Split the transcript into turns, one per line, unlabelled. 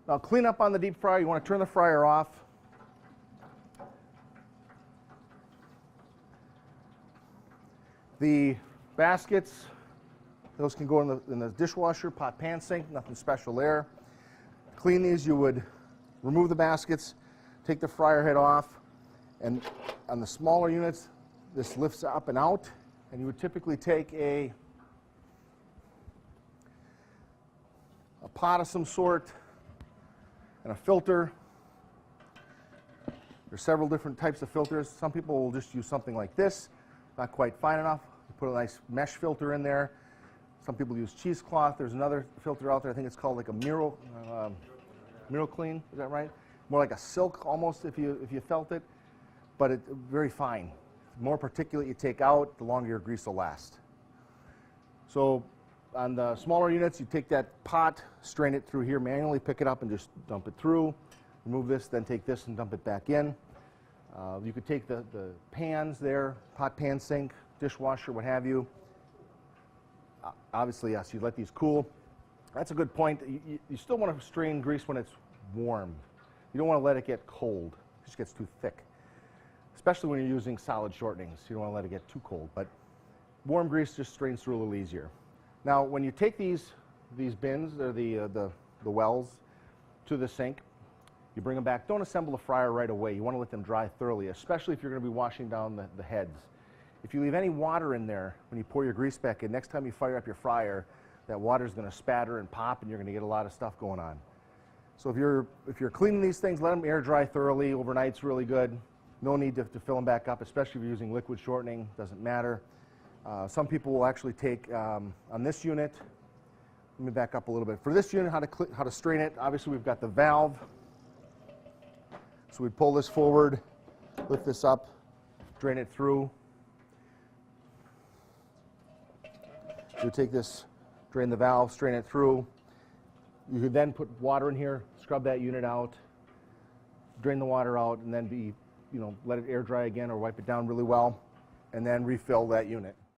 Now clean up on the deep fryer. You want to turn the fryer off. The baskets, those can go in the dishwasher, pot, pan, sink, nothing special there. Clean these, you would remove the baskets, take the fryer head off, and on the smaller units, this lifts up and out, and you would typically take a pot of some sort and a filter. There's several different types of filters. Some people will just use something like this, not quite fine enough. You put a nice mesh filter in there. Some people use cheesecloth. There's another filter out there, I think it's called like a Miro Clean, is that right? More like a silk almost if you felt it, but it's very fine. The more particulate you take out, the longer your grease will last. So on the smaller units, you take that pot, strain it through here manually, pick it up and just dump it through. Remove this, then take this and dump it back in. You could take the pans there, pot, pan, sink, dishwasher, what have you. Obviously, yes, you let these cool. That's a good point. You still want to strain grease when it's warm. You don't want to let it get cold. It just gets too thick, especially when you're using solid shortenings. You don't want to let it get too cold, but warm grease just strains through a little easier. Now, when you take these bins, or the wells, to the sink, you bring them back. Don't assemble the fryer right away. You want to let them dry thoroughly, especially if you're going to be washing down the heads. If you leave any water in there when you pour your grease back in, next time you fire up your fryer, that water is going to spatter and pop, and you're going to get a lot of stuff going on. So if you're cleaning these things, let them air dry thoroughly. Overnight's really good. No need to fill them back up, especially if you're using liquid shortening. Doesn't matter. Some people will actually take, on this unit, let me back up a little bit. For this unit, how to strain it, obviously we've got the valve. So we pull this forward, lift this up, drain it through. You take this, drain the valve, strain it through. You could then put water in here, scrub that unit out, drain the water out, and then let it air dry again or wipe it down really well, and then refill that unit.